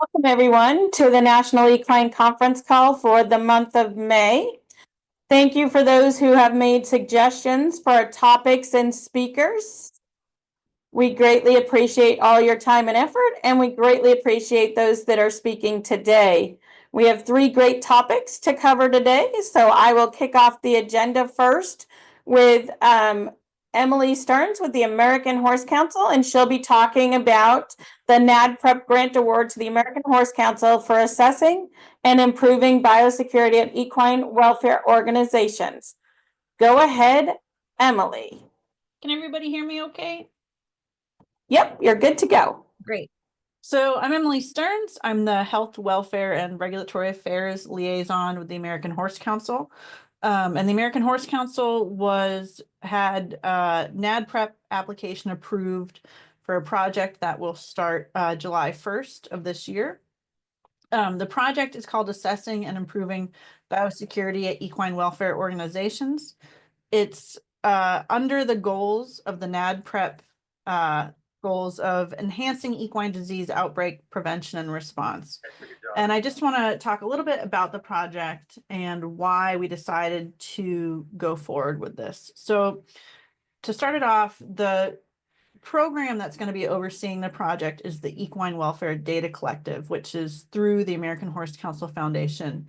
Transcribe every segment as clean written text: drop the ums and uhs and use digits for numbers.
Welcome, everyone, to the National Equine Conference call for the month of May. Thank you for those who have made suggestions for our topics and speakers. We greatly appreciate all your time and effort, and we greatly appreciate those that are speaking today. We have three great topics to cover today, so I will kick off the agenda first with Emily Stearns with the American Horse Council, and she'll be talking about the NADPREP grant award to the American Horse Council for assessing and improving biosecurity at equine welfare organizations. Go ahead, Emily. Can everybody hear me okay? Yep, you're good to go. Great. So I'm Emily Stearns. I'm the Health, Welfare, and Regulatory Affairs Liaison with the American Horse Council. And the American Horse Council had NADPREP application approved for a project that will start July 1st of this year. The project is called Assessing and Improving Biosecurity at Equine Welfare Organizations. It's under the goals of the NADPREP goals of enhancing equine disease outbreak prevention and response. And I just want to talk a little bit about the project and why we decided to go forward with this. So to start it off, the program that's going to be overseeing the project is the Equine Welfare Data Collective, which is through the American Horse Council Foundation.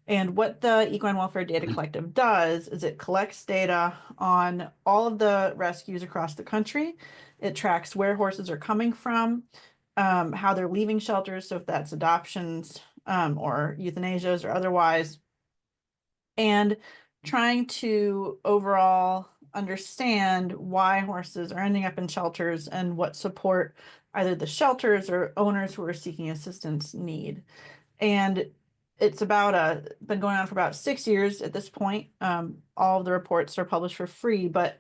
And what the Equine Welfare Data Collective does is it collects data on all of the rescues across the country. It tracks where horses are coming from, how they're leaving shelters, so if that's adoptions or euthanasias or otherwise, and trying to overall understand why horses are ending up in shelters and what support either the shelters or owners who are seeking assistance need. And it's been going on for about 6 years at this point. All of the reports are published for free, but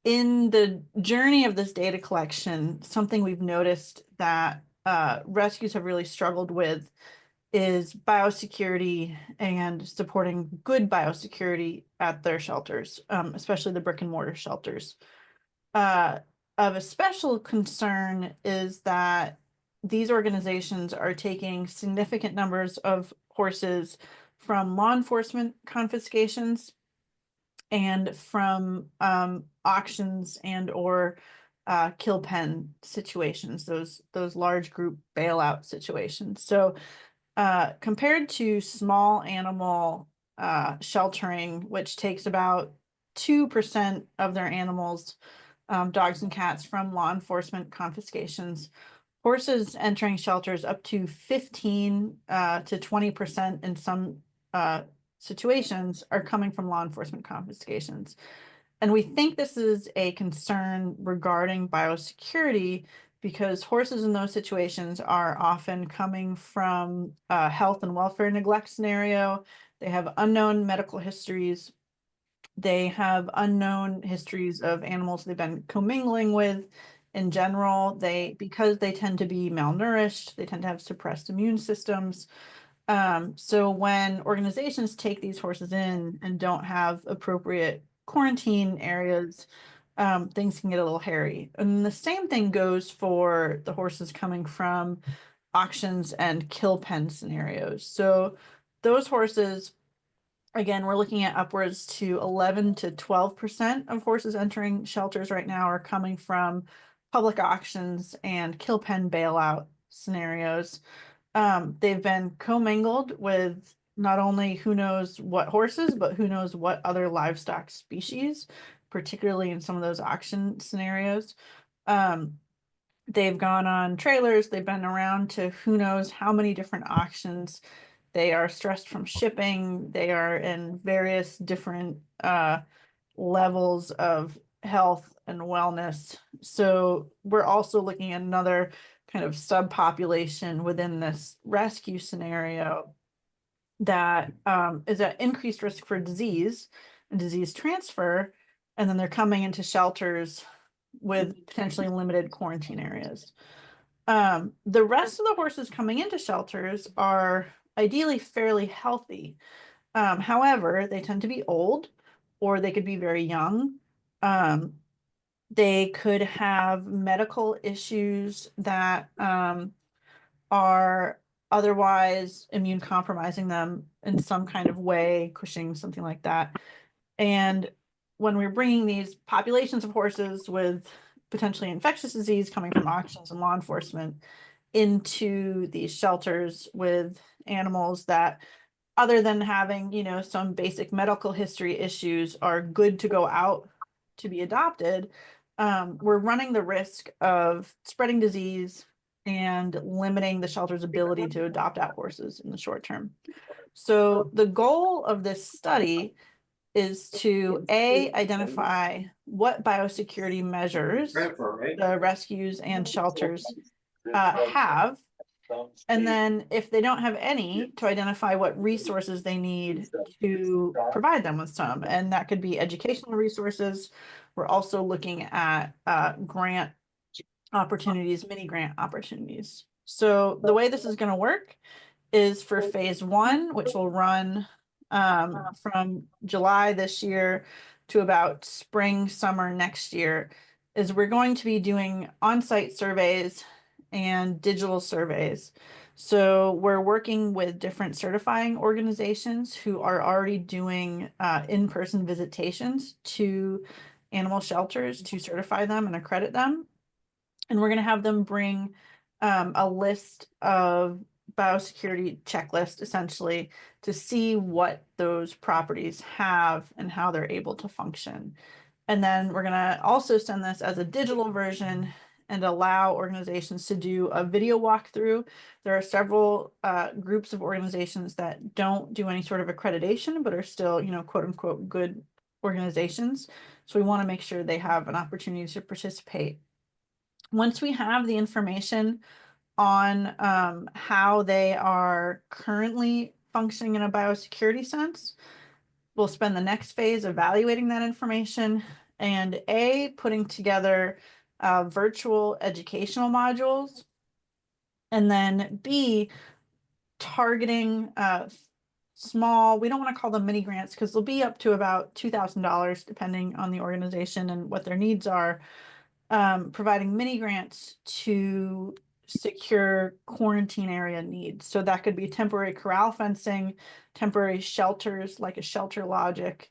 in the journey of this data collection, something we've noticed that rescues have really struggled with is biosecurity and supporting good biosecurity at their shelters, especially the brick and mortar shelters. Of a special concern is that these organizations are taking significant numbers of horses from law enforcement confiscations and from auctions and or kill pen situations, those large group bailout situations. So compared to small animal sheltering, which takes about 2% of their animals, dogs and cats, from law enforcement confiscations, horses entering shelters up to 15 to 20% in some situations are coming from law enforcement confiscations. And we think this is a concern regarding biosecurity because horses in those situations are often coming from a health and welfare neglect scenario. They have unknown medical histories. They have unknown histories of animals they've been commingling with. In general, because they tend to be malnourished, they tend to have suppressed immune systems. So when organizations take these horses in and don't have appropriate quarantine areas, things can get a little hairy. And the same thing goes for the horses coming from auctions and kill pen scenarios. So those horses, again, we're looking at upwards to 11 to 12% of horses entering shelters right now are coming from public auctions and kill pen bailout scenarios. They've been commingled with not only who knows what horses, but who knows what other livestock species, particularly in some of those auction scenarios. They've gone on trailers, they've been around to who knows how many different auctions. They are stressed from shipping. They are in various different levels of health and wellness. So we're also looking at another kind of subpopulation within this rescue scenario that is at increased risk for disease and disease transfer. And then they're coming into shelters with potentially limited quarantine areas. The rest of the horses coming into shelters are ideally fairly healthy. However, they tend to be old or they could be very young. They could have medical issues that are otherwise immune compromising them in some kind of way, Cushing, something like that. And when we're bringing these populations of horses with potentially infectious disease coming from auctions and law enforcement into these shelters with animals that, other than having, some basic medical history issues, are good to go out to be adopted, we're running the risk of spreading disease and limiting the shelter's ability to adopt out horses in the short term. So the goal of this study is to identify what biosecurity measures the rescues and shelters have, and then if they don't have any, to identify what resources they need to provide them with some. And that could be educational resources. We're also looking at grant opportunities, mini grant opportunities. So the way this is going to work is for phase 1, which will run from July this year to about spring, summer next year, is we're going to be doing on-site surveys and digital surveys. So we're working with different certifying organizations who are already doing in-person visitations to animal shelters to certify them and accredit them. And we're going to have them bring a list of biosecurity checklist, essentially, to see what those properties have and how they're able to function. And then we're going to also send this as a digital version and allow organizations to do a video walkthrough. There are several groups of organizations that don't do any sort of accreditation, but are still, quote unquote, good organizations. So we want to make sure they have an opportunity to participate. Once we have the information on how they are currently functioning in a biosecurity sense, we'll spend the next phase evaluating that information and putting together virtual educational modules, and then B, targeting small, we don't want to call them mini grants because they'll be up to about $2,000 depending on the organization and what their needs are, providing mini grants to secure quarantine area needs. So that could be temporary corral fencing, temporary shelters like a Shelter Logic.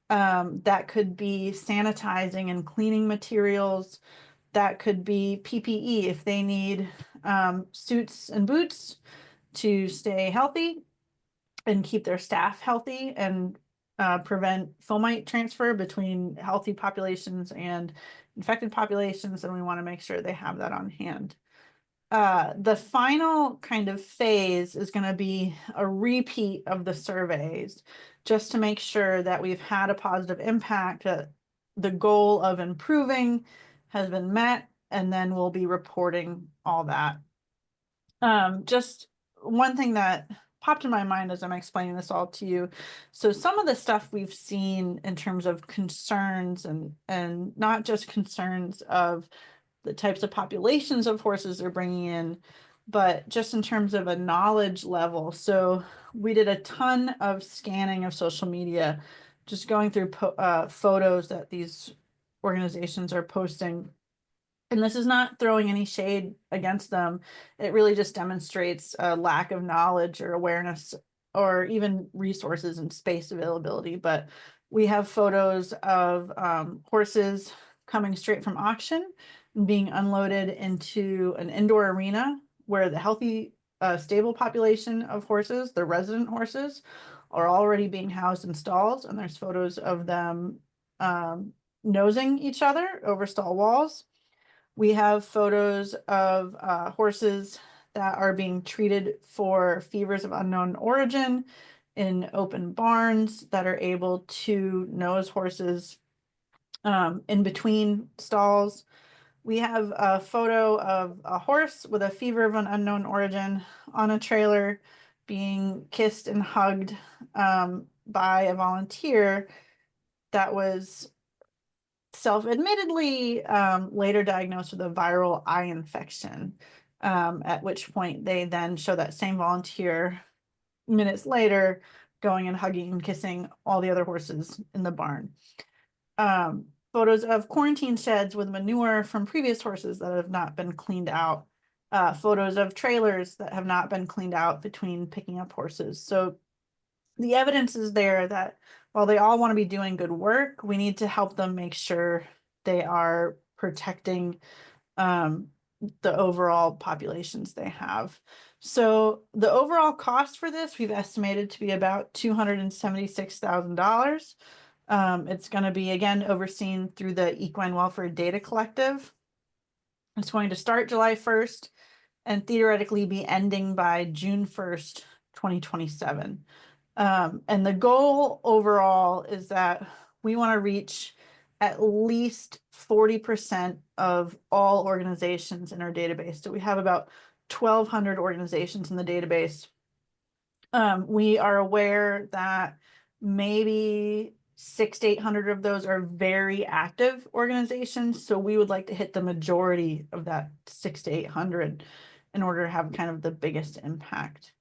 That could be sanitizing and cleaning materials. That could be PPE if they need suits and boots to stay healthy and keep their staff healthy and prevent fomite transfer between healthy populations and infected populations, and we want to make sure they have that on hand. The final kind of phase is going to be a repeat of the surveys, just to make sure that we've had a positive impact, that the goal of improving has been met, and then we'll be reporting all that. Just one thing that popped in my mind as I'm explaining this all to you. So some of the stuff we've seen in terms of concerns, and not just concerns of the types of populations of horses they're bringing in, but just in terms of a knowledge level. So we did a ton of scanning of social media, just going through photos that these organizations are posting. And this is not throwing any shade against them. It really just demonstrates a lack of knowledge or awareness or even resources and space availability. But we have photos of horses coming straight from auction and being unloaded into an indoor arena where the healthy, stable population of horses, the resident horses, are already being housed in stalls. And there's photos of them nosing each other over stall walls. We have photos of horses that are being treated for fevers of unknown origin in open barns that are able to nose horses in between stalls. We have a photo of a horse with a fever of an unknown origin on a trailer being kissed and hugged by a volunteer that was self-admittedly later diagnosed with a viral eye infection, at which point they then show that same volunteer minutes later going and hugging and kissing all the other horses in the barn. Photos of quarantine sheds with manure from previous horses that have not been cleaned out photos of trailers that have not been cleaned out between picking up horses. So the evidence is there that while they all want to be doing good work, we need to help them make sure they are protecting the overall populations they have. So the overall cost for this, we've estimated to be about $276,000. It's going to be, again, overseen through the Equine Welfare Data Collective. It's going to start July 1st and theoretically be ending by June 1st, 2027. And the goal overall is that we want to reach at least 40% of all organizations in our database. So we have about 1,200 organizations in the database. We are aware that maybe 600 to 800 of those are very active organizations. So we would like to hit the majority of that 600 to 800 in order to have kind of the biggest impact.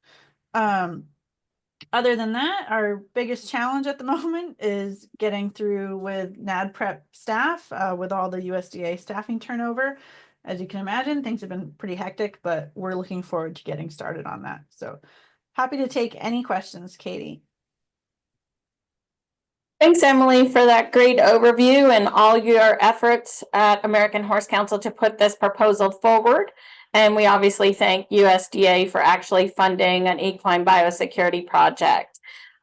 Other than that, our biggest challenge at the moment is getting through with NADPREP staff with all the USDA staffing turnover. As you can imagine, things have been pretty hectic, but we're looking forward to getting started on that. So happy to take any questions, Katie. Thanks, Emily, for that great overview and all your efforts at American Horse Council to put this proposal forward. And we obviously thank USDA for actually funding an equine biosecurity project.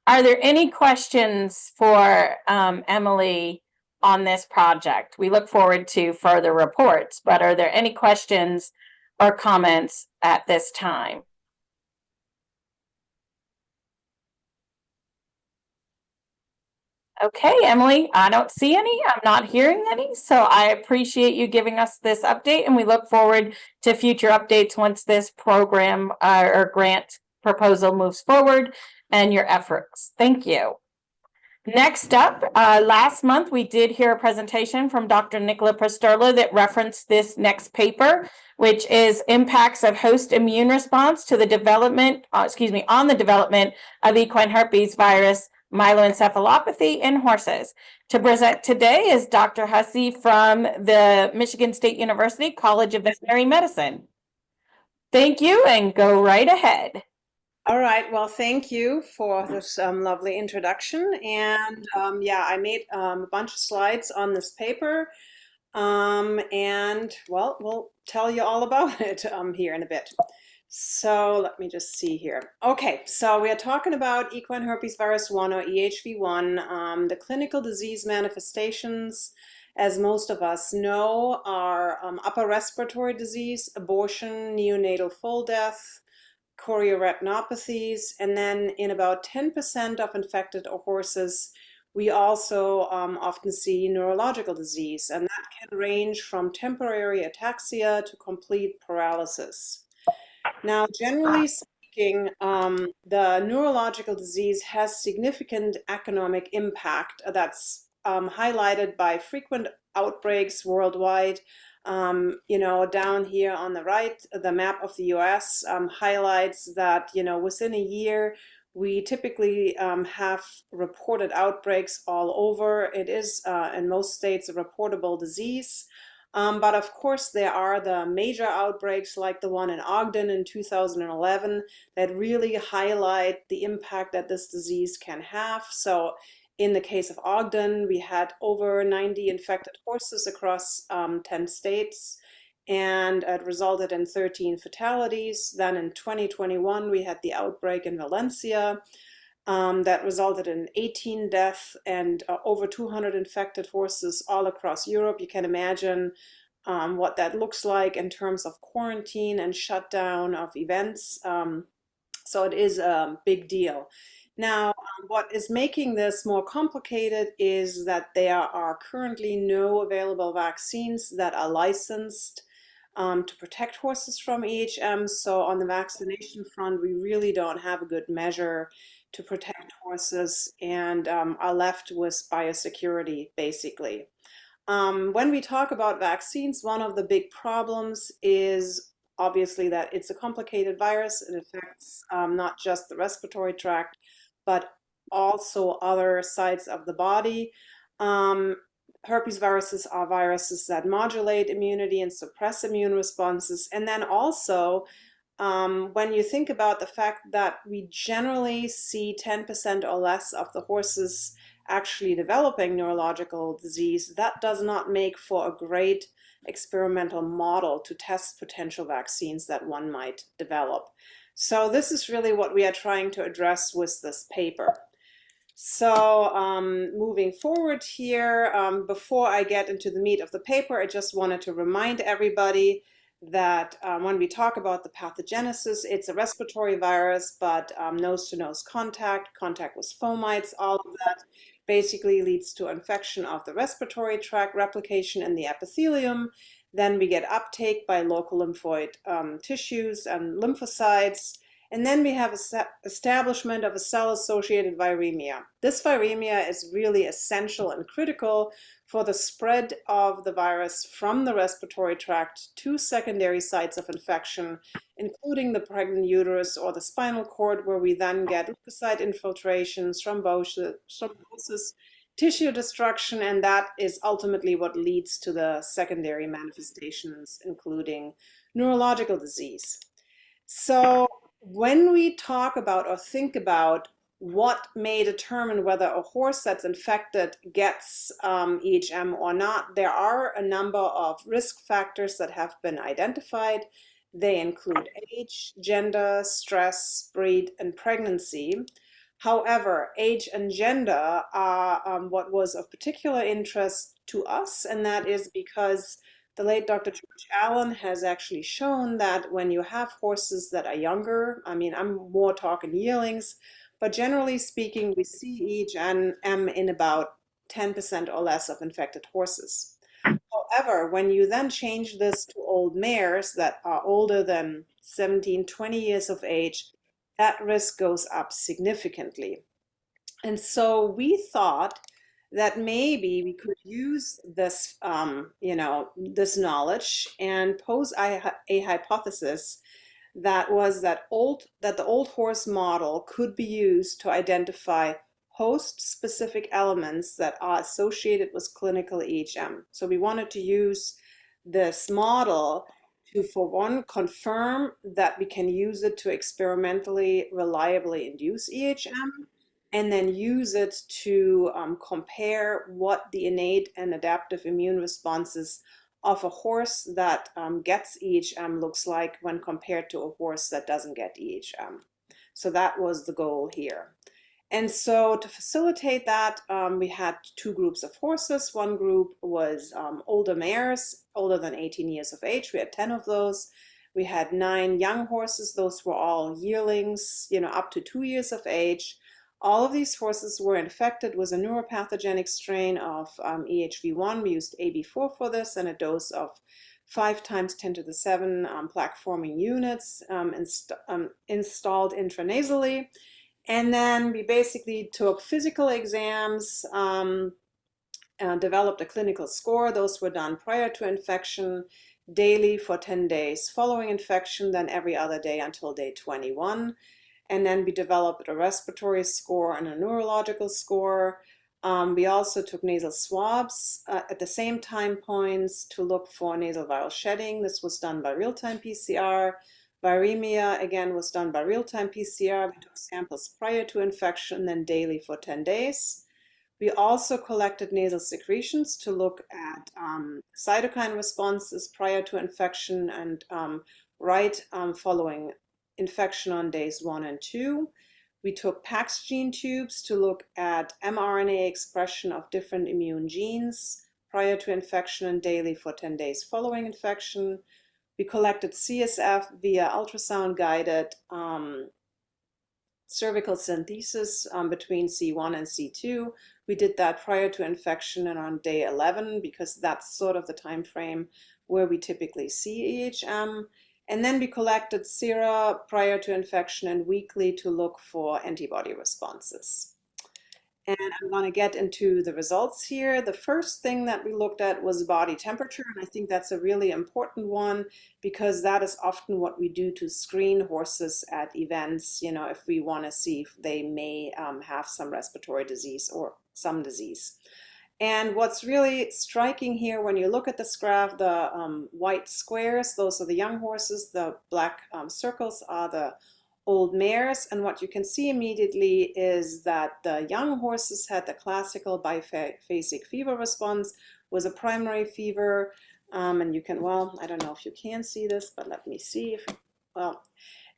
Are there any questions for Emily on this project? We look forward to further reports, but are there any questions or comments at this time? Okay, Emily, I don't see any. I'm not hearing any. So I appreciate you giving us this update, and we look forward to future updates once this program or grant proposal moves forward and your efforts. Thank you. Next up, last month we did hear a presentation from Dr. Nicola Pasterla that referenced this next paper, which is impacts of host immune response to the development, on the development of equine herpes virus myeloencephalopathy in horses. To present today is Dr. Hussey from the Michigan State University College of Veterinary Medicine. Thank you, and go right ahead. All right, well, thank you for this lovely introduction. And yeah, I made a bunch of slides on this paper. And well, we'll tell you all about it here in a bit. So let me just see here. Okay, so we are talking about equine herpes virus 1 or EHV1. The clinical disease manifestations, as most of us know, are upper respiratory disease, abortion, neonatal full death, chorioretinopathies, and then in about 10% of infected horses, we also often see neurological disease, and that can range from temporary ataxia to complete paralysis. Now, generally speaking, the neurological disease has significant economic impact that's highlighted by frequent outbreaks worldwide. Down here on the right, the map of the US highlights that, within a year, we typically have reported outbreaks all over. It is, in most states, a reportable disease. But of course, there are the major outbreaks like the one in Ogden in 2011 that really highlight the impact that this disease can have. So in the case of Ogden, we had over 90 infected horses across 10 states, and it resulted in 13 fatalities. Then in 2021, we had the outbreak in Valencia. That resulted in 18 deaths and over 200 infected horses all across Europe. You can imagine what that looks like in terms of quarantine and shutdown of events. So it is a big deal. Now, what is making this more complicated is that there are currently no available vaccines that are licensed to protect horses from EHM. So on the vaccination front, we really don't have a good measure to protect horses and are left with biosecurity, basically. When we talk about vaccines, one of the big problems is obviously that it's a complicated virus. It affects not just the respiratory tract, but also other sides of the body. herpes viruses are viruses that modulate immunity and suppress immune responses. And then also, when you think about the fact that we generally see 10% or less of the horses actually developing neurological disease, that does not make for a great experimental model to test potential vaccines that one might develop. So this is really what we are trying to address with this paper. So moving forward here, before I get into the meat of the paper, I just wanted to remind everybody that when we talk about the pathogenesis, it's a respiratory virus, but nose-to-nose contact with fomites, all of that basically leads to infection of the respiratory tract, replication in the epithelium. Then we get uptake by local lymphoid tissues and lymphocytes. And then we have establishment of a cell-associated viremia. This viremia is really essential and critical for the spread of the virus from the respiratory tract to secondary sites of infection, including the pregnant uterus or the spinal cord, where we then get leukocyte infiltrations, thrombosis, tissue destruction, and that is ultimately what leads to the secondary manifestations, including neurological disease. So when we talk about or think about what may determine whether a horse that's infected gets EHM or not, there are a number of risk factors that have been identified. They include age, gender, stress, breed, and pregnancy. However, age and gender are what was of particular interest to us, and that is because the late Dr. George Allen has actually shown that when you have horses that are younger, I mean, I'm more talking yearlings, but generally speaking, we see EHM in about 10% or less of infected horses. However, when you then change this to old mares that are older than 17, 20 years of age, that risk goes up significantly. And so we thought that maybe we could use this, this knowledge and pose a hypothesis that was that the old horse model could be used to identify host-specific elements that are associated with clinical EHM. So we wanted to use this model to, for one, confirm that we can use it to experimentally reliably induce EHM, and then use it to compare what the innate and adaptive immune responses of a horse that gets EHM looks like when compared to a horse that doesn't get EHM. So that was the goal here. And so to facilitate that, we had two groups of horses. One group was older mares, older than 18 years of age. We had 10 of those. We had 9 young horses. Those were all yearlings, up to 2 years of age. All of these horses were infected with a neuropathogenic strain of EHV1. We used AB4 for this, and a dose of 5 times 10 to the 7 plaque-forming units installed intranasally. And then we basically took physical exams, developed a clinical score. Those were done prior to infection, daily for 10 days following infection, then every other day until day 21. And then we developed a respiratory score and a neurological score. We also took nasal swabs at the same time points to look for nasal viral shedding. This was done by real-time PCR. Viremia, again, was done by real-time PCR. We took samples prior to infection, then daily for 10 days. We also collected nasal secretions to look at cytokine responses prior to infection and following infection on days 1 and 2. We took PAX gene tubes to look at mRNA expression of different immune genes prior to infection and daily for 10 days following infection. We collected CSF via ultrasound-guided cervical synthesis between C1 and C2. We did that prior to infection and on day 11 because that's sort of the time frame where we typically see EHM. And then we collected sera prior to infection and weekly to look for antibody responses. And I'm going to get into the results here. The first thing that we looked at was body temperature, and I think that's a really important one because that is often what we do to screen horses at events, if we want to see if they may have some respiratory disease or some disease. And what's really striking here, when you look at this graph, the white squares, those are the young horses, the black circles are the old mares. And what you can see immediately is that the young horses had the classical biphasic fever response, was a primary fever. And you can, well, I don't know if you can see this, but let me see if, well,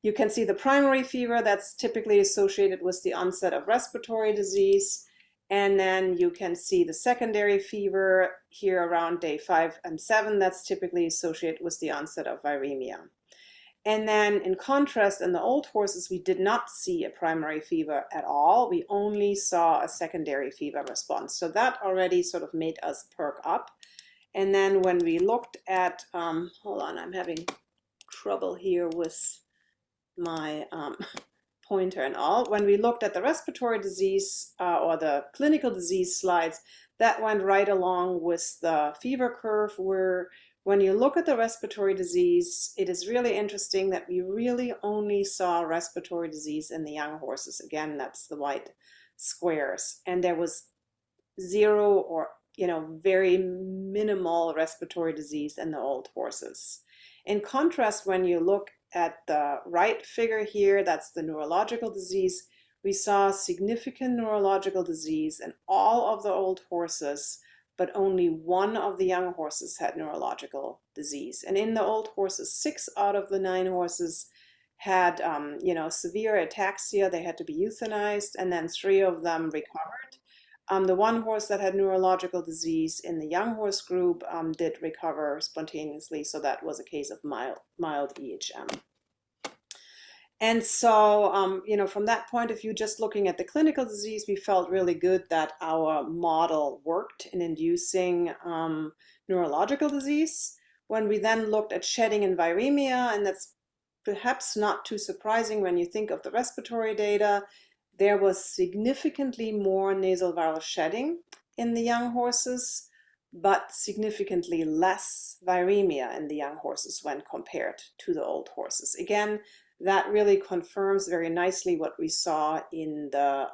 you can see the primary fever that's typically associated with the onset of respiratory disease. And then you can see the secondary fever here around day 5 and 7. That's typically associated with the onset of viremia. And then in contrast, in the old horses, we did not see a primary fever at all. We only saw a secondary fever response. So that already sort of made us perk up. And then when we looked at, hold on, I'm having trouble here with my pointer and all. When we looked at the respiratory disease or the clinical disease slides, that went right along with the fever curve, where when you look at the respiratory disease, it is really interesting that we really only saw respiratory disease in the young horses. Again, that's the white squares. And there was zero or very minimal respiratory disease in the old horses. In contrast, when you look at the right figure here, that's the neurological disease, we saw significant neurological disease in all of the old horses, but only one of the young horses had neurological disease. And in the old horses, 6 out of the 9 horses had severe ataxia. They had to be euthanized, and then 3 of them recovered. The one horse that had neurological disease in the young horse group did recover spontaneously, so that was a case of mild EHM. And so, from that point of view, just looking at the clinical disease, we felt really good that our model worked in inducing neurological disease. When we then looked at shedding and viremia, and that's perhaps not too surprising when you think of the respiratory data, there was significantly more nasal viral shedding in the young horses, but significantly less viremia in the young horses when compared to the old horses. Again, that really confirms very nicely what we saw in the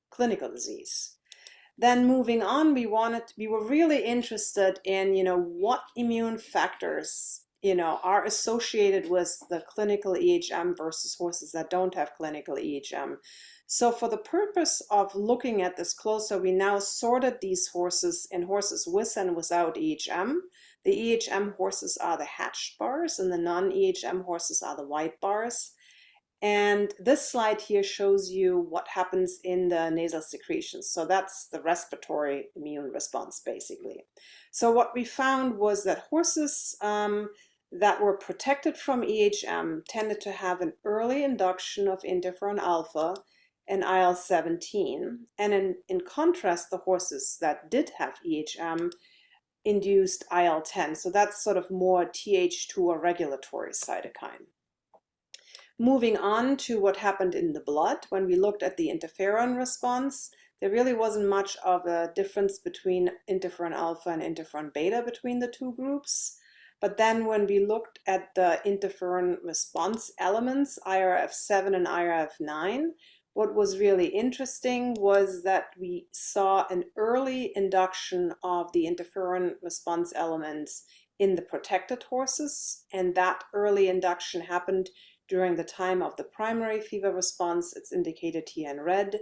clinical disease. Then moving on, we were really interested in, what immune factors, are associated with the clinical EHM versus horses that don't have clinical EHM. So for the purpose of looking at this closer, we now sorted these horses in horses with and without EHM. The EHM horses are the hatched bars, and the non-EHM horses are the white bars. And this slide here shows you what happens in the nasal secretions. So that's the respiratory immune response, basically. So what we found was that horses that were protected from EHM tended to have an early induction of interferon alpha and IL-17. And in contrast, the horses that did have EHM induced IL-10. So that's sort of more Th2 or regulatory cytokine. Moving on to what happened in the blood, when we looked at the interferon response, there really wasn't much of a difference between interferon alpha and interferon beta between the two groups. But then when we looked at the interferon response elements, IRF7 and IRF9, what was really interesting was that we saw an early induction of the interferon response elements in the protected horses, and that early induction happened during the time of the primary fever response. It's indicated here in red,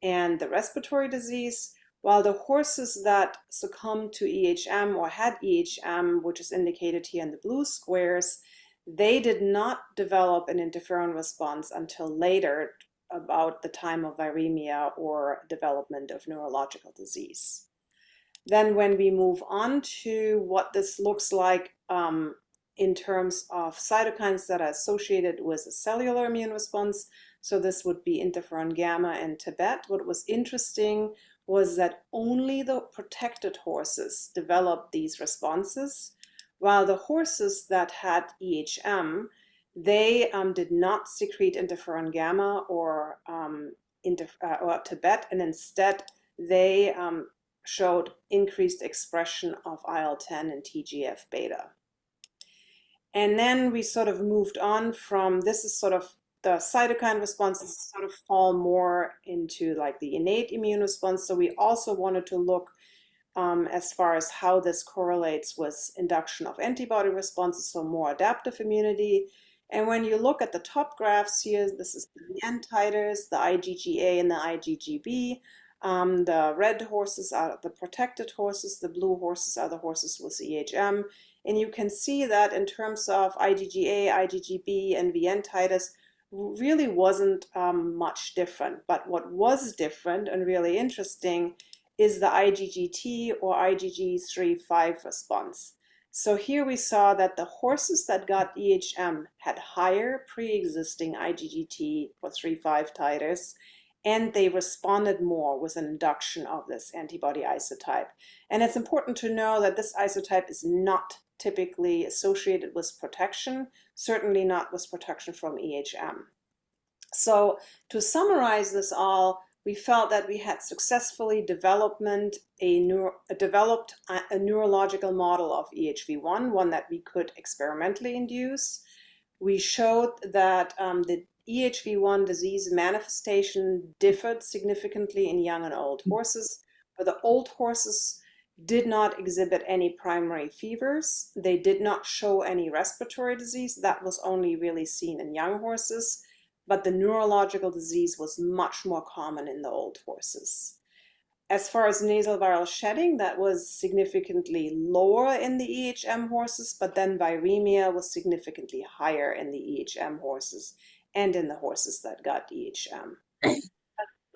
and the respiratory disease, while the horses that succumbed to EHM or had EHM, which is indicated here in the blue squares, they did not develop an interferon response until later, about the time of viremia or development of neurological disease. Then when we move on to what this looks like in terms of cytokines that are associated with a cellular immune response, so this would be interferon gamma and Tibet, what was interesting was that only the protected horses developed these responses, while the horses that had EHM, they did not secrete interferon gamma or Tibet, and instead they showed increased expression of IL-10 and TGF-beta. And then we sort of moved on from, this is sort of the cytokine responses sort of fall more into like the innate immune response. So we also wanted to look as far as how this correlates with induction of antibody responses, so more adaptive immunity. And when you look at the top graphs here, this is the VN titers, the IgGA and the IgGB. The red horses are the protected horses, the blue horses are the horses with EHM. And you can see that in terms of IgGA, IgGB, and VN titers, really wasn't much different. But what was different and really interesting is the IgGT or IgG3-5 response. So here we saw that the horses that got EHM had higher pre-existing IgGT for 3-5 titers, and they responded more with an induction of this antibody isotype. And it's important to know that this isotype is not typically associated with protection, certainly not with protection from EHM. So to summarize this all, we felt that we had successfully developed a neurological model of EHV1, one that we could experimentally induce. We showed that the EHV1 disease manifestation differed significantly in young and old horses, but the old horses did not exhibit any primary fevers. They did not show any respiratory disease. That was only really seen in young horses, but the neurological disease was much more common in the old horses. As far as nasal viral shedding, that was significantly lower in the EHM horses, but then viremia was significantly higher in the EHM horses and in the horses that got EHM.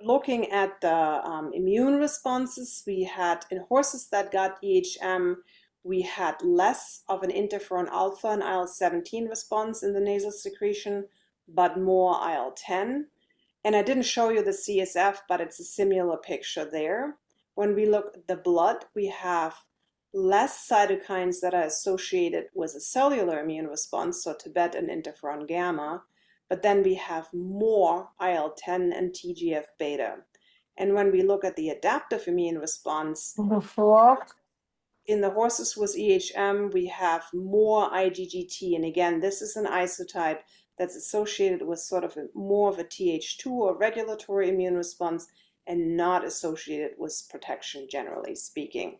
Looking at the immune responses, we had in horses that got EHM, we had less of an interferon alpha and IL-17 response in the nasal secretion, but more IL-10. And I didn't show you the CSF, but it's a similar picture there. When we look at the blood, we have less cytokines that are associated with a cellular immune response, so Tibet and interferon gamma, but then we have more IL-10 and TGF-beta. And when we look at the adaptive immune response, in the horses with EHM, we have more IgGT. And again, this is an isotype that's associated with sort of more of a Th2 or regulatory immune response and not associated with protection, generally speaking.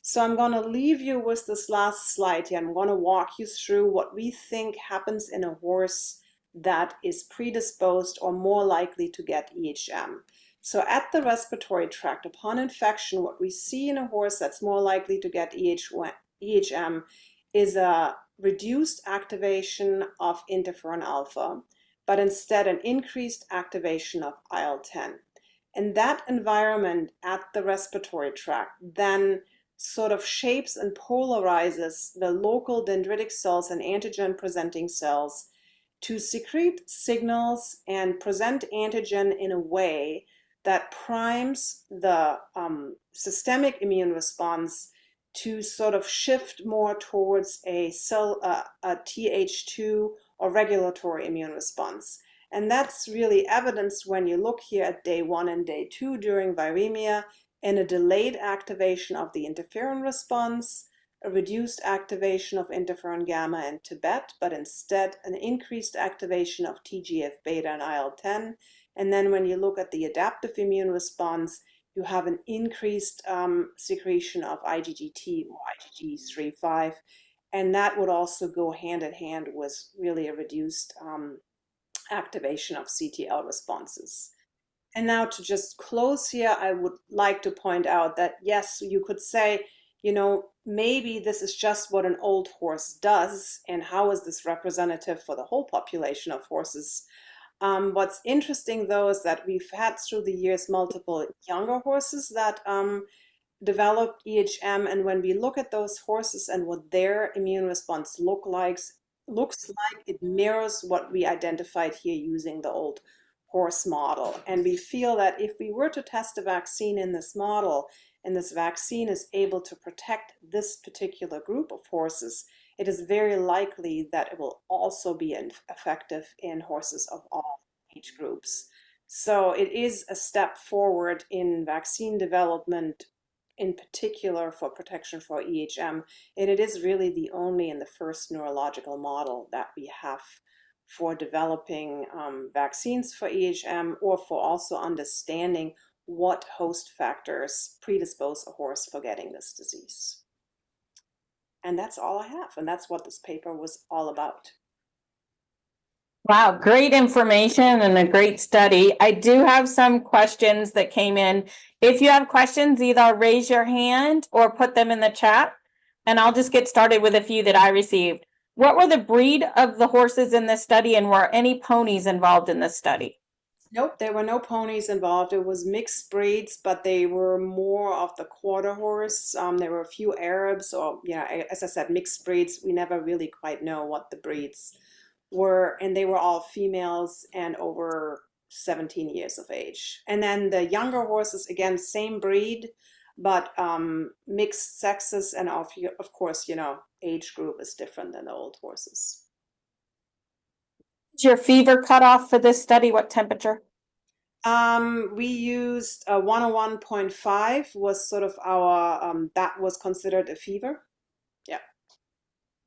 So I'm going to leave you with this last slide here. I'm going to walk you through what we think happens in a horse that is predisposed or more likely to get EHM. So at the respiratory tract, upon infection, what we see in a horse that's more likely to get EHM is a reduced activation of interferon alpha, but instead an increased activation of IL-10. And that environment at the respiratory tract then sort of shapes and polarizes the local dendritic cells and antigen-presenting cells to secrete signals and present antigen in a way that primes the systemic immune response to sort of shift more towards a Th2 or regulatory immune response. And that's really evidenced when you look here at day 1 and day 2 during viremia, in a delayed activation of the interferon response, a reduced activation of interferon gamma and Tibet, but instead an increased activation of TGF-beta and IL-10. And then when you look at the adaptive immune response, you have an increased secretion of IgGT or IgG3-5, and that would also go hand in hand with really a reduced activation of CTL responses. And now to just close here, I would like to point out that yes, you could say, you know, maybe this is just what an old horse does, and how is this representative for the whole population of horses? What's interesting though is that we've had through the years multiple younger horses that developed EHM, and when we look at those horses and what their immune response looks like, it mirrors what we identified here using the old horse model. And we feel that if we were to test a vaccine in this model, and this vaccine is able to protect this particular group of horses, it is very likely that it will also be effective in horses of all age groups. So it is a step forward in vaccine development, in particular for protection for EHM, and it is really the only and the first neurological model that we have for developing vaccines for EHM, or for also understanding what host factors predispose a horse for getting this disease. And that's all I have. And that's what this paper was all about. Wow, great information and a great study. I do have some questions that came in. If you have questions, either raise your hand or put them in the chat, and I'll just get started with a few that I received. What were the breed of the horses in this study, and were any ponies involved in this study? Nope, there were no ponies involved. It was mixed breeds, but they were more of the quarter horse. There were a few Arabs, or, as I said, mixed breeds. We never really quite know what the breeds were, and they were all females and over 17 years of age. And then the younger horses, again, same breed, but mixed sexes, and of course, age group is different than the old horses. Is your fever cutoff for this study? What temperature? We used a 101.5 was sort of our, that was considered a fever. Yeah.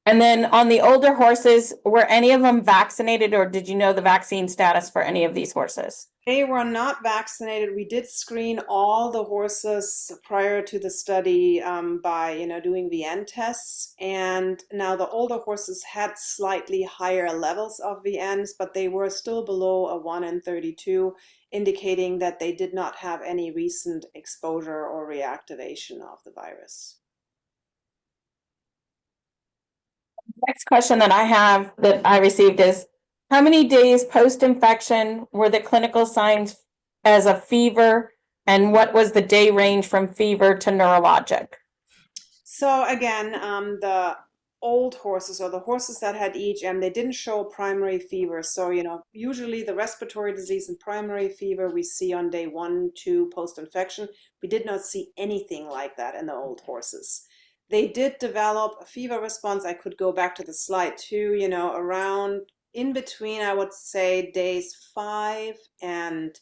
And then on the older horses, were any of them vaccinated, or did you know the vaccine status for any of these horses? They were not vaccinated. We did screen all the horses prior to the study by, doing VN tests. And now the older horses had slightly higher levels of VNs, but they were still below a 1 in 32, indicating that they did not have any recent exposure or reactivation of the virus. Next question that I received is, how many days post-infection were the clinical signs as a fever, and what was the day range from fever to neurologic? So again, the old horses, or the horses that had EHM, they didn't show primary fever. So, usually the respiratory disease and primary fever we see on day 1, 2 post-infection. We did not see anything like that in the old horses. They did develop a fever response. I could go back to the slide too, around in between, I would say, days 5 and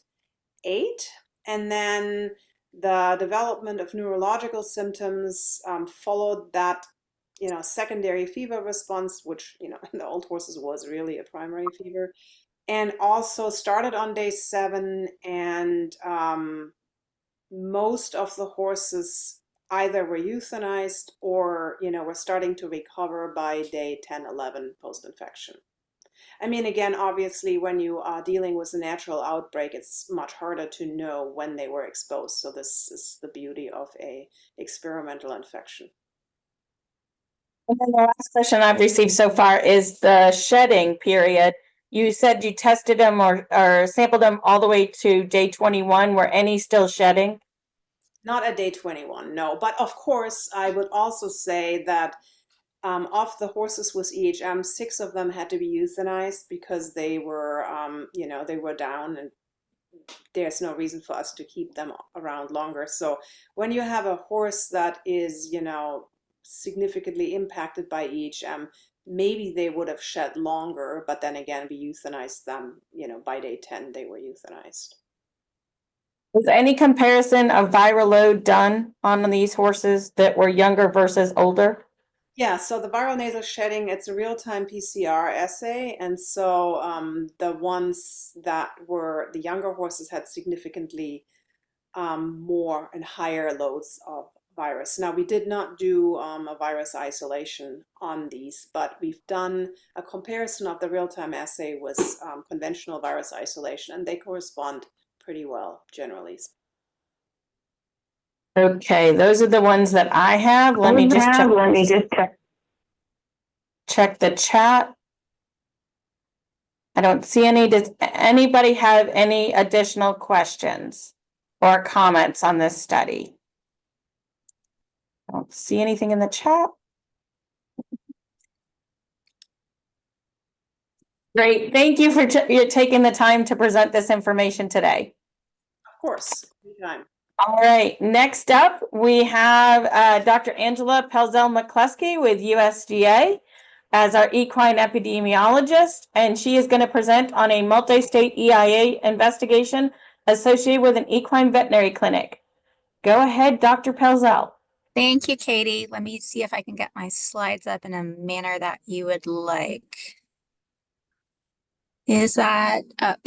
8. And then the development of neurological symptoms followed that, secondary fever response, which, in the old horses was really a primary fever, and also started on day 7. And most of the horses either were euthanized or, were starting to recover by day 10, 11 post-infection. I mean, again, obviously, when you are dealing with a natural outbreak, it's much harder to know when they were exposed. So this is the beauty of a experimental infection. And then the last question I've received so far is the shedding period. You said you tested them or sampled them all the way to day 21. Were any still shedding? Not at day 21, no. But of course, I would also say that of the horses with EHM, 6 of them had to be euthanized because they were, they were down, and there's no reason for us to keep them around longer. So when you have a horse that is, significantly impacted by EHM, maybe they would have shed longer, but then again, we euthanized them, by day 10, they were euthanized. Was any comparison of viral load done on these horses that were younger versus older? Yeah, so the viral nasal shedding, it's a real-time PCR assay. And so the ones that were the younger horses had significantly more and higher loads of virus. Now, we did not do a virus isolation on these, but we've done a comparison of the real-time assay with conventional virus isolation, and they correspond pretty well generally. Okay, those are the ones that I have. Let me just check the chat. I don't see any. Does anybody have any additional questions or comments on this study? I don't see anything in the chat. Great. Thank you for taking the time to present this information today. Of course, anytime. All right. Next up, we have Dr. Angela Pelzel-McCluskey with USDA as our equine epidemiologist, and she is going to present on a multi-state EIA investigation associated with an equine veterinary clinic. Go ahead, Dr. Pelzel. Thank you, Katie. Let me see if I can get my slides up in a manner that you would like. Is that up?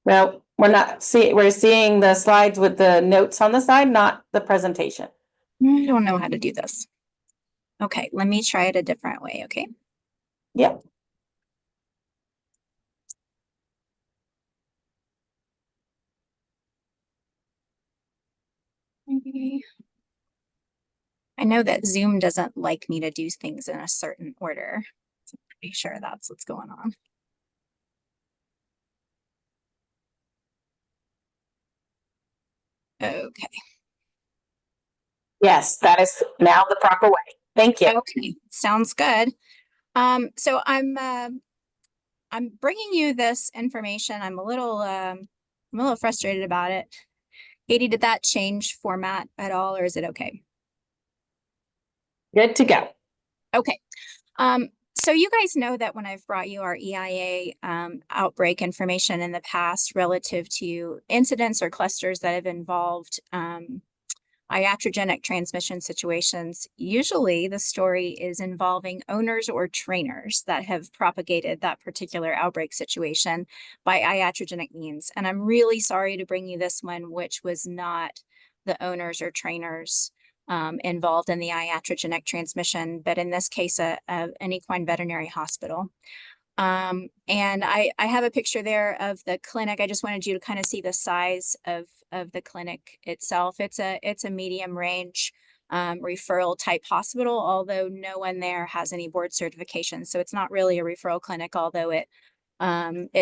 Well, we're seeing the slides with the notes on the side, not the presentation. I don't know how to do this. Okay, let me try it a different way, okay? Yep. Maybe. I know that Zoom doesn't like me to do things in a certain order. So I'm pretty sure that's what's going on. Okay. Yes, that is now the proper way. Thank you. Okay, sounds good. So I'm bringing you this information. I'm a little frustrated about it. Katie, did that change format at all, or is it okay? Good to go. Okay. So you guys know that when I've brought you our EIA outbreak information in the past relative to incidents or clusters that have involved iatrogenic transmission situations, usually the story is involving owners or trainers that have propagated that particular outbreak situation by iatrogenic means. And I'm really sorry to bring you this one, which was not the owners or trainers involved in the iatrogenic transmission, but in this case, an equine veterinary hospital. And I have a picture there of the clinic. I just wanted you to kind of see the size of the clinic itself. It's a medium range referral type hospital, although no one there has any board certification. So it's not really a referral clinic, although it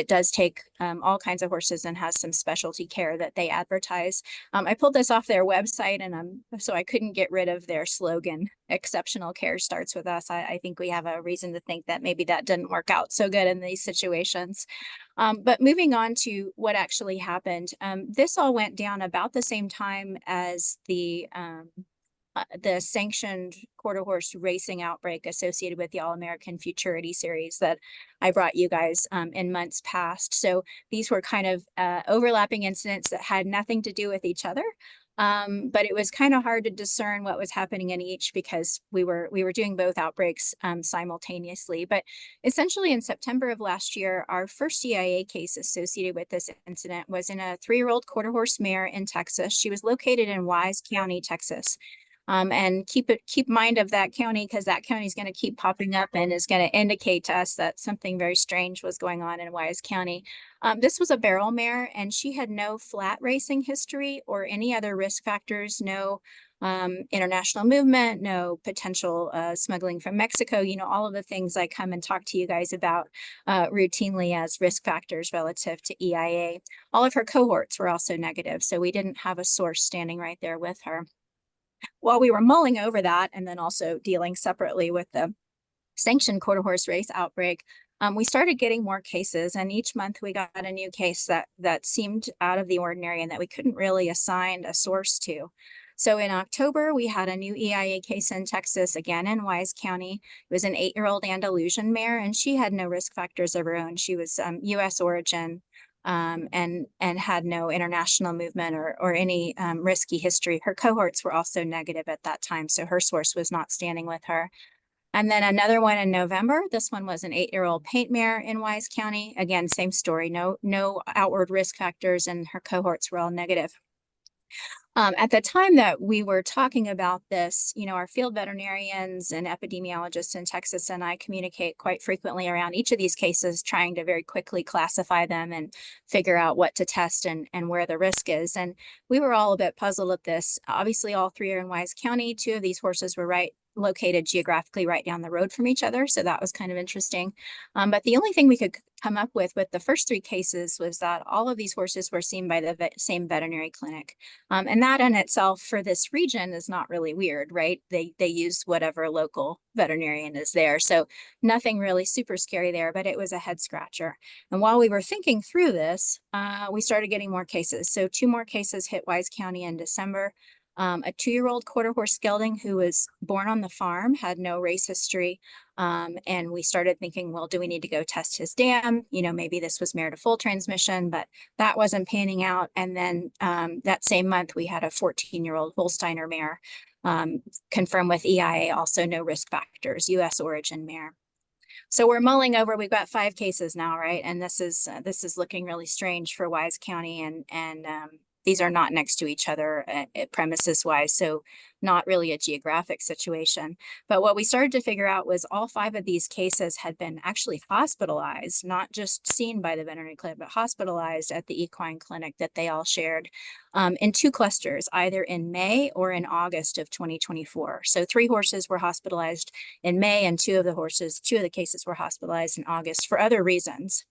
does take all kinds of horses and has some specialty care that they advertise. I pulled this off their website, and so I couldn't get rid of their slogan, "Exceptional care starts with us." I think we have a reason to think that maybe that didn't work out so good in these situations. But moving on to what actually happened, this all went down about the same time as the sanctioned quarter horse racing outbreak associated with the All-American Futurity Series that I brought you guys in months past. So these were kind of overlapping incidents that had nothing to do with each other. But it was kind of hard to discern what was happening in each because we were doing both outbreaks simultaneously. But essentially in September of last year, our first EIA case associated with this incident was in a 3-year-old quarter horse mare in Texas. She was located in Wise County, Texas. And keep mind of that county, because that county is going to keep popping up and is going to indicate to us that something very strange was going on in Wise County. This was a barrel mare, and she had no flat racing history or any other risk factors, no international movement, no potential smuggling from Mexico, all of the things I come and talk to you guys about routinely as risk factors relative to EIA. All of her cohorts were also negative, so we didn't have a source standing right there with her. While we were mulling over that and then also dealing separately with the sanctioned quarter horse race outbreak, we started getting more cases, and each month we got a new case that seemed out of the ordinary and that we couldn't really assign a source to. So in October, we had a new EIA case in Texas, again in Wise County. It was an 8-year-old Andalusian mare, and she had no risk factors of her own. She was U.S. origin. And had no international movement or any risky history. Her cohorts were also negative at that time, so her source was not standing with her. And then another one in November. This one was an 8-year-old paint mare in Wise County. Again, same story, no outward risk factors, and her cohorts were all negative. At the time that we were talking about this, our field veterinarians and epidemiologists in Texas and I communicate quite frequently around each of these cases, trying to very quickly classify them and figure out what to test and where the risk is. And we were all a bit puzzled at this. Obviously, all 3 are in Wise County. 2 of these horses were located geographically right down the road from each other. So that was kind of interesting. But the only thing we could come up with the first 3 cases was that all of these horses were seen by the same veterinary clinic. And that in itself for this region is not really weird, right? They use whatever local veterinarian is there. So nothing really super scary there, but it was a head scratcher. And while we were thinking through this, we started getting more cases. So 2 more cases hit Wise County in December. A 2-year-old quarter horse gelding who was born on the farm, had no race history. And we started thinking, well, do we need to go test his dam? Maybe this was mare to full transmission, but that wasn't panning out. And then that same month, we had a 14-year-old Holsteiner mare confirmed with EIA, also no risk factors, U.S. origin mare. So we're mulling over, we've got 5 cases now, right? And this is looking really strange for Wise County, and these are not next to each other premises wise, so not really a geographic situation. But what we started to figure out was all 5 of these cases had been actually hospitalized, not just seen by the veterinary clinic, but hospitalized at the equine clinic that they all shared in 2 clusters, either in May or in August of 2024. So 3 horses were hospitalized in May, and 2 of the cases were hospitalized in August for other reasons.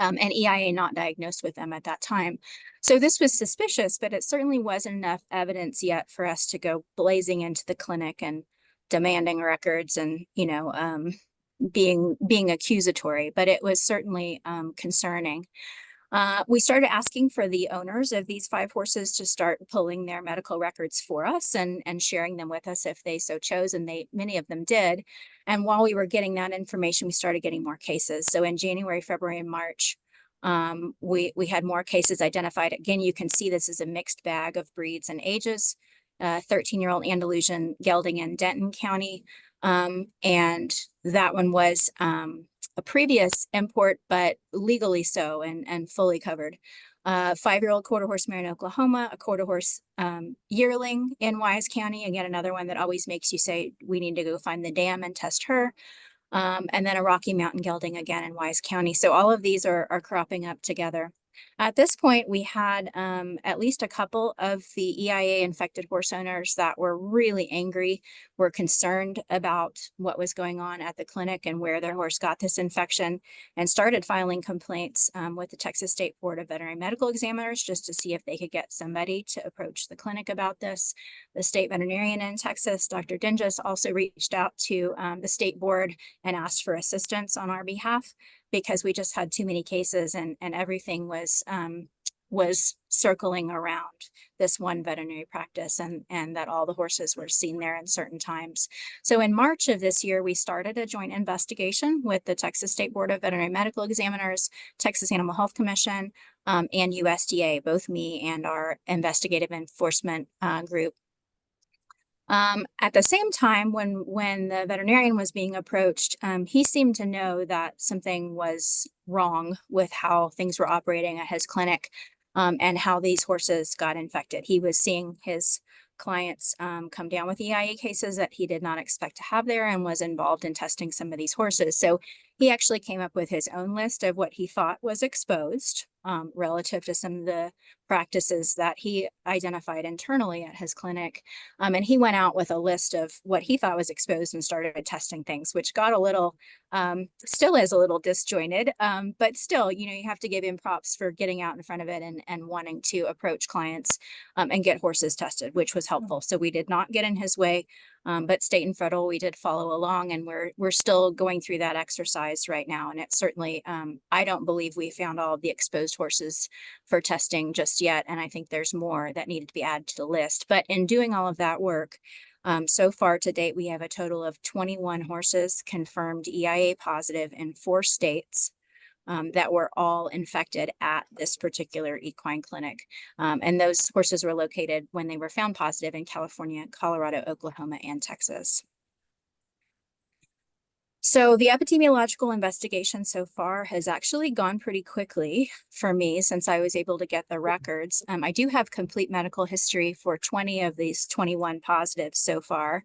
And EIA not diagnosed with them at that time. So this was suspicious, but it certainly wasn't enough evidence yet for us to go blazing into the clinic and demanding records and, being accusatory, but it was certainly concerning. We started asking for the owners of these 5 horses to start pulling their medical records for us and sharing them with us if they so chose, and many of them did. And while we were getting that information, we started getting more cases. So in January, February, and March, we had more cases identified. Again, you can see this is a mixed bag of breeds and ages. 13-year-old Andalusian gelding in Denton County, and that one was a previous import, but legally so and fully covered. 5-year-old quarter horse mare in Oklahoma, a quarter horse yearling in Wise County. Again, another one that always makes you say, we need to go find the dam and test her. And then a Rocky Mountain gelding again in Wise County. So all of these are cropping up together. At this point, we had at least a couple of the EIA infected horse owners that were really angry, were concerned about what was going on at the clinic and where their horse got this infection, and started filing complaints with the Texas State Board of Veterinary Medical Examiners just to see if they could get somebody to approach the clinic about this. The state veterinarian in Texas, Dr. Dinges, also reached out to the state board and asked for assistance on our behalf, because we just had too many cases and everything was circling around this one veterinary practice, and that all the horses were seen there in certain times. So in March of this year, we started a joint investigation with the Texas State Board of Veterinary Medical Examiners, Texas Animal Health Commission, and USDA, both me and our investigative enforcement group. At the same time, when the veterinarian was being approached, he seemed to know that something was wrong with how things were operating at his clinic, and how these horses got infected. He was seeing his clients come down with EIA cases that he did not expect to have there, and was involved in testing some of these horses. So he actually came up with his own list of what he thought was exposed relative to some of the practices that he identified internally at his clinic. And he went out with a list of what he thought was exposed and started testing things, which got a little, still is a little disjointed, but still, you have to give him props for getting out in front of it and wanting to approach clients and get horses tested, which was helpful. So we did not get in his way, but state and federal, we did follow along, and we're still going through that exercise right now. And it's certainly, I don't believe we found all of the exposed horses for testing just yet. And I think there's more that needed to be added to the list. But in doing all of that work, so far to date, we have a total of 21 horses confirmed EIA positive in 4 states. That were all infected at this particular equine clinic. And those horses were located when they were found positive in California, Colorado, Oklahoma, and Texas. So the epidemiological investigation so far has actually gone pretty quickly for me, since I was able to get the records. I do have complete medical history for 20 of these 21 positives so far,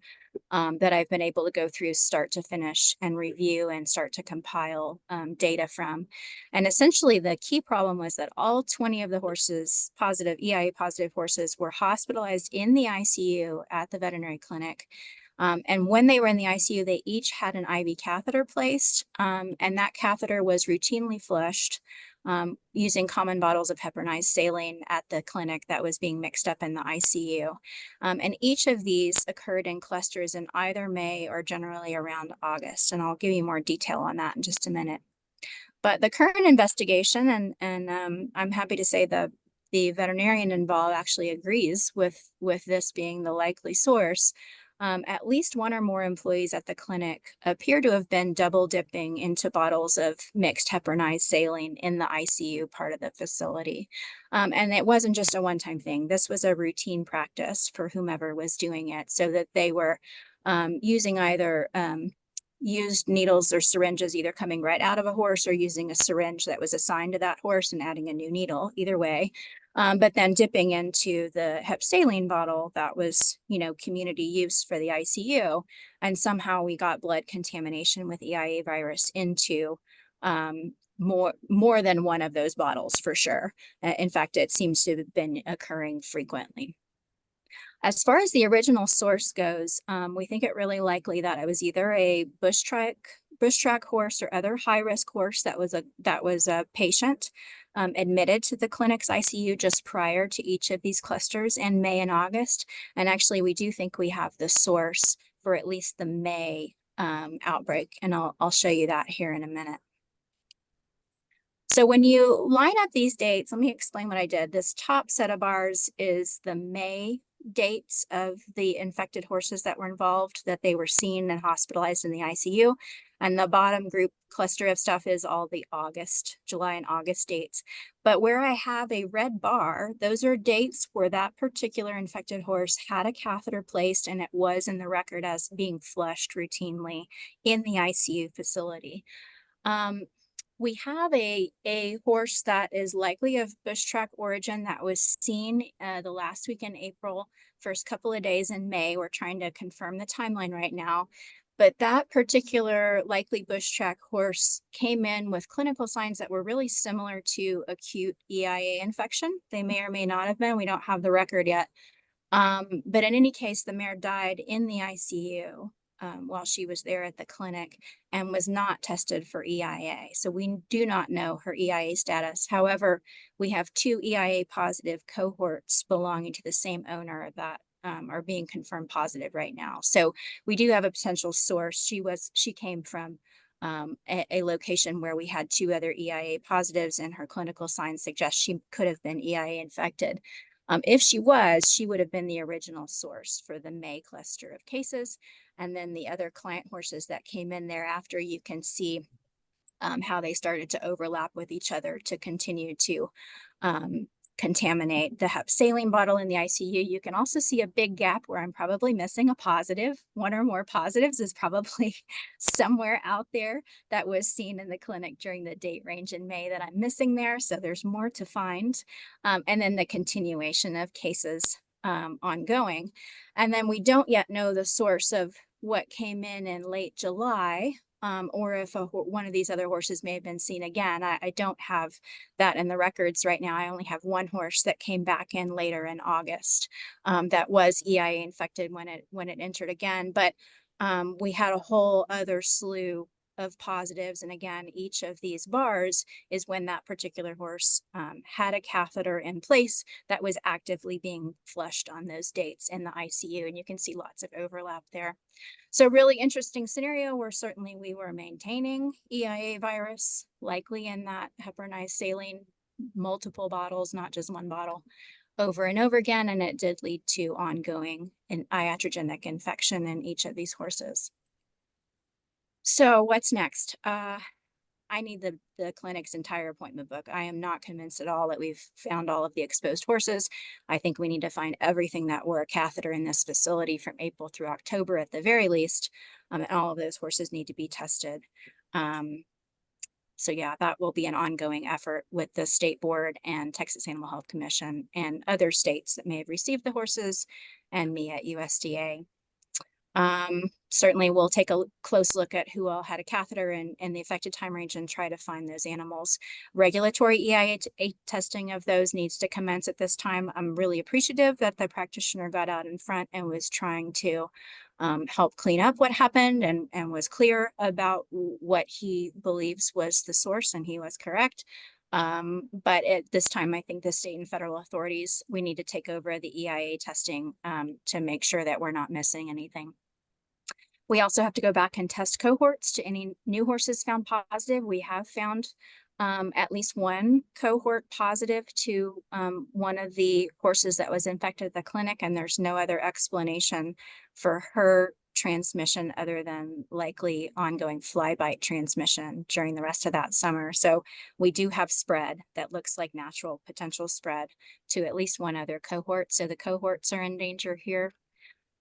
that I've been able to go through start to finish and review and start to compile data from. And essentially the key problem was that all 20 of the horses, EIA positive horses, were hospitalized in the ICU at the veterinary clinic. And when they were in the ICU, they each had an IV catheter placed, and that catheter was routinely flushed using common bottles of heparinized saline at the clinic that was being mixed up in the ICU. And each of these occurred in clusters in either May or generally around August. And I'll give you more detail on that in just a minute. But the current investigation, and I'm happy to say the veterinarian involved actually agrees with this being the likely source. At least 1 or more employees at the clinic appear to have been double dipping into bottles of mixed heparinized saline in the ICU part of the facility. And it wasn't just a one-time thing. This was a routine practice for whomever was doing it, so that they were using either used needles or syringes either coming right out of a horse or using a syringe that was assigned to that horse and adding a new needle, either way. But then dipping into the hep saline bottle that was, community use for the ICU. And somehow we got blood contamination with EIA virus into more than one of those bottles for sure. In fact, it seems to have been occurring frequently. As far as the original source goes, we think it really likely that it was either a bush track horse or other high-risk horse that was a patient admitted to the clinic's ICU just prior to each of these clusters in May and August. And actually, we do think we have the source for at least the May outbreak, and I'll show you that here in a minute. So when you line up these dates, let me explain what I did. This top set of bars is the May dates of the infected horses that were involved, that they were seen and hospitalized in the ICU. And the bottom group cluster of stuff is all the July and August dates. But where I have a red bar, those are dates where that particular infected horse had a catheter placed and it was in the record as being flushed routinely in the ICU facility. We have a horse that is likely of bush track origin that was seen the last week in April, first couple of days in May. We're trying to confirm the timeline right now. But that particular likely bush track horse came in with clinical signs that were really similar to acute EIA infection. They may or may not have been. We don't have the record yet. But in any case, the mare died in the ICU. While she was there at the clinic and was not tested for EIA. So we do not know her EIA status. However, we have 2 EIA positive cohorts belonging to the same owner that are being confirmed positive right now. So we do have a potential source. She came from a location where we had 2 other EIA positives, and her clinical signs suggest she could have been EIA infected. If she would have been the original source for the May cluster of cases. And then the other client horses that came in thereafter, you can see how they started to overlap with each other to continue to contaminate the hep saline bottle in the ICU. You can also see a big gap where I'm probably missing a positive. One or more positives is probably somewhere out there that was seen in the clinic during the date range in May that I'm missing there. So there's more to find. And then the continuation of cases ongoing. And then we don't yet know the source of what came in late July, or if one of these other horses may have been seen again. I don't have that in the records right now. I only have one horse that came back in later in August that was EIA infected when it entered again. But we had a whole other slew of positives. And again, each of these bars is when that particular horse had a catheter in place that was actively being flushed on those dates in the ICU. And you can see lots of overlap there. So really interesting scenario where certainly we were maintaining EIA virus, likely in that heparinized saline, multiple bottles, not just one bottle, over and over again. And it did lead to ongoing iatrogenic infection in each of these horses. So what's next? I need the clinic's entire appointment book. I am not convinced at all that we've found all of the exposed horses. I think we need to find everything that wore a catheter in this facility from April through October at the very least. And all of those horses need to be tested. So yeah, that will be an ongoing effort with the state board and Texas Animal Health Commission and other states that may have received the horses and me at USDA. Certainly we'll take a close look at who all had a catheter and the affected time range and try to find those animals. Regulatory EIA testing of those needs to commence at this time. I'm really appreciative that the practitioner got out in front and was trying to help clean up what happened and was clear about what he believes was the source, and he was correct. But at this time, I think the state and federal authorities, we need to take over the EIA testing to make sure that we're not missing anything. We also have to go back and test cohorts to any new horses found positive. We have found at least one cohort positive to one of the horses that was infected at the clinic, and there's no other explanation for her transmission other than likely ongoing fly bite transmission during the rest of that summer. So we do have spread that looks like natural potential spread to at least one other cohort. So the cohorts are in danger here.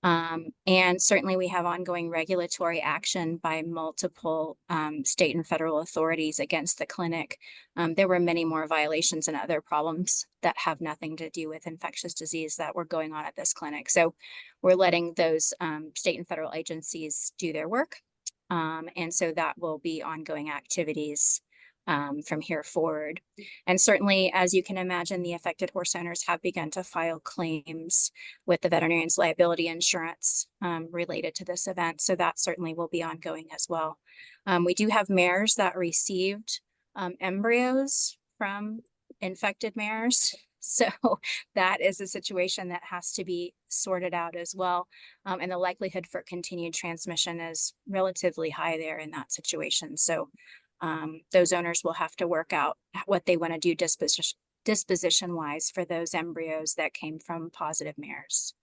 And certainly we have ongoing regulatory action by multiple state and federal authorities against the clinic. There were many more violations and other problems that have nothing to do with infectious disease that were going on at this clinic. So we're letting those state and federal agencies do their work. And so that will be ongoing activities from here forward. And certainly, as you can imagine, the affected horse owners have begun to file claims with the veterinarian's liability insurance related to this event. So that certainly will be ongoing as well. We do have mares that received embryos from infected mares. So that is a situation that has to be sorted out as well. And the likelihood for continued transmission is relatively high there in that situation. So those owners will have to work out what they want to do disposition wise for those embryos that came from positive mares.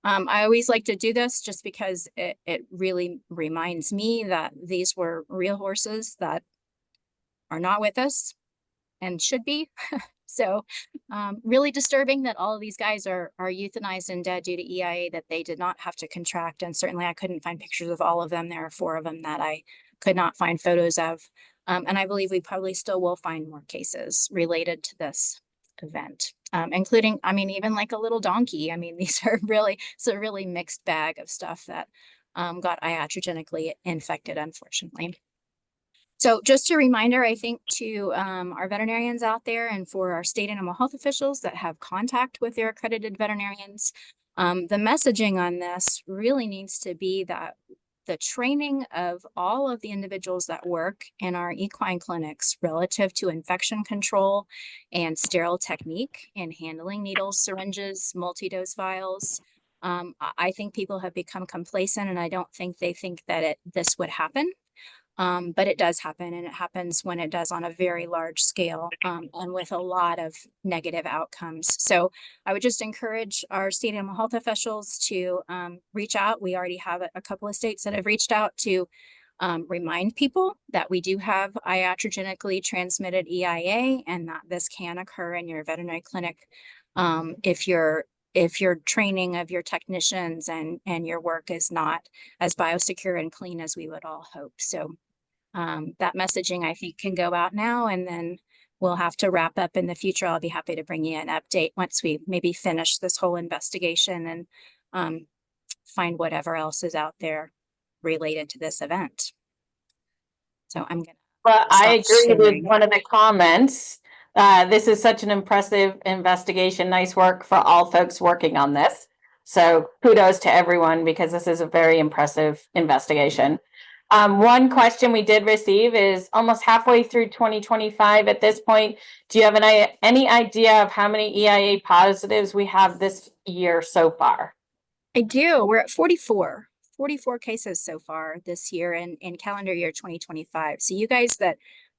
I always like to do this just because it really reminds me that these were real horses that are not with us and should be. So really disturbing that all of these guys are euthanized and dead due to EIA that they did not have to contract. And certainly I couldn't find pictures of all of them. There are 4 of them that I could not find photos of. And I believe we probably still will find more cases related to this event, including, I mean, even like a little donkey. I mean, these are really, it's a really mixed bag of stuff that got iatrogenically infected, unfortunately. So just a reminder, I think, to our veterinarians out there and for our state animal health officials that have contact with their accredited veterinarians, the messaging on this really needs to be that the training of all of the individuals that work in our equine clinics relative to infection control and sterile technique in handling needles, syringes, multi-dose vials. I think people have become complacent, and I don't think they think that this would happen. But it does happen, and it happens when it does on a very large scale and with a lot of negative outcomes. So I would just encourage our state animal health officials to reach out. We already have a couple of states that have reached out to remind people that we do have iatrogenically transmitted EIA and that this can occur in your veterinary clinic if your training of your technicians and your work is not as biosecure and clean as we would all hope. So that messaging, I think, can go out now, and then we'll have to wrap up in the future. I'll be happy to bring you an update once we maybe finish this whole investigation and find whatever else is out there related to this event. So I'm going to. Well, I agree with one of the comments. This is such an impressive investigation. Nice work for all folks working on this. So kudos to everyone, because this is a very impressive investigation. One question we did receive is almost halfway through 2025 at this point. Do you have any idea of how many EIA positives we have this year so far? I do. We're at 44 cases so far this year in calendar year 2025. So you guys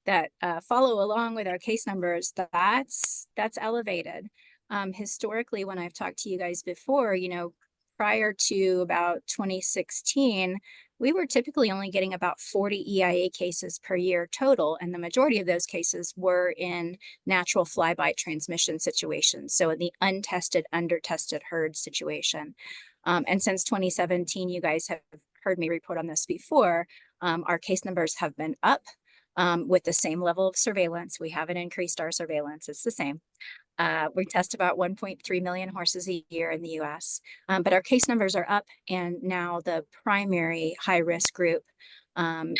that follow along with our case numbers, that's elevated. Historically, when I've talked to you guys before, you know, prior to about 2016, we were typically only getting about 40 EIA cases per year total, and the majority of those cases were in natural fly-by transmission situations, so in the untested, under-tested herd situation. And since 2017, you guys have heard me report on this before, our case numbers have been up with the same level of surveillance. We haven't increased our surveillance, it's the same. We test about 1.3 million horses a year in the US, but our case numbers are up, and now the primary high-risk group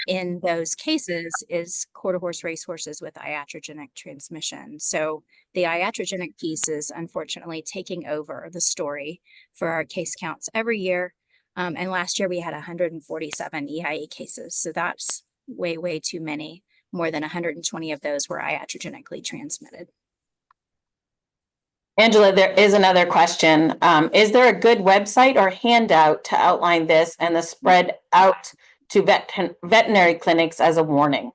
in those cases is quarter horse racehorses with iatrogenic transmission. So the iatrogenic piece is unfortunately taking over the story for our case counts every year. And last year we had 147 EIA cases. So that's way, way too many. More than 120 of those were iatrogenically transmitted. Angela, there is another question. Is there a good website or handout to outline this and the spread out to veterinary clinics as a warning?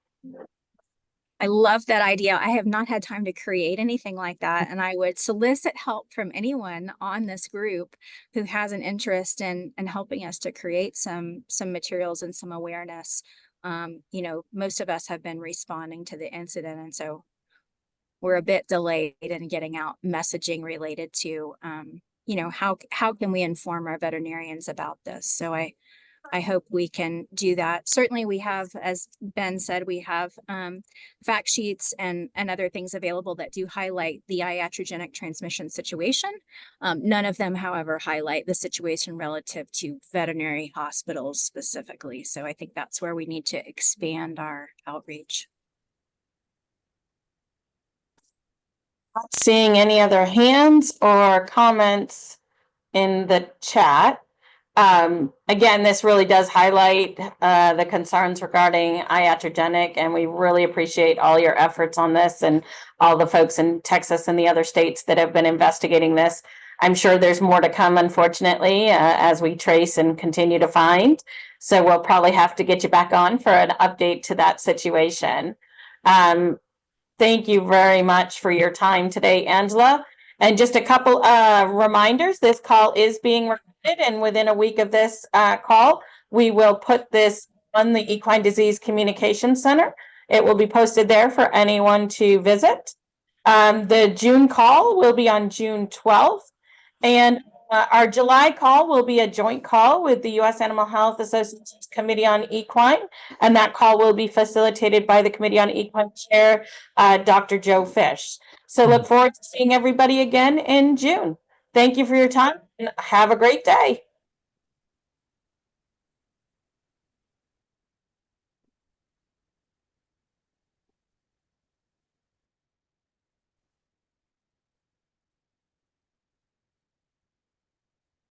I love that idea. I have not had time to create anything like that, and I would solicit help from anyone on this group who has an interest in helping us to create some materials and some awareness. You know, most of us have been responding to the incident, and so we're a bit delayed in getting out messaging related to how can we inform our veterinarians about this? So I hope we can do that. Certainly we have, as Ben said, we have fact sheets and other things available that do highlight the iatrogenic transmission situation. None of them, however, highlight the situation relative to veterinary hospitals specifically. So I think that's where we need to expand our outreach. Not seeing any other hands or comments in the chat. Again, this really does highlight the concerns regarding iatrogenic, and we really appreciate all your efforts on this and all the folks in Texas and the other states that have been investigating this. I'm sure there's more to come, unfortunately, as we trace and continue to find. So we'll probably have to get you back on for an update to that situation. Thank you very much for your time today, Angela. And just a couple reminders, this call is being recorded, and within a week of this call, we will put this on the Equine Disease Communication Center. It will be posted there for anyone to visit. The June call will be on June 12th, and our July call will be a joint call with the U.S. Animal Health Association's Committee on Equine, and that call will be facilitated by the Committee on Equine Chair, Dr. Joe Fish. So look forward to seeing everybody again in June. Thank you for your time and have a great day.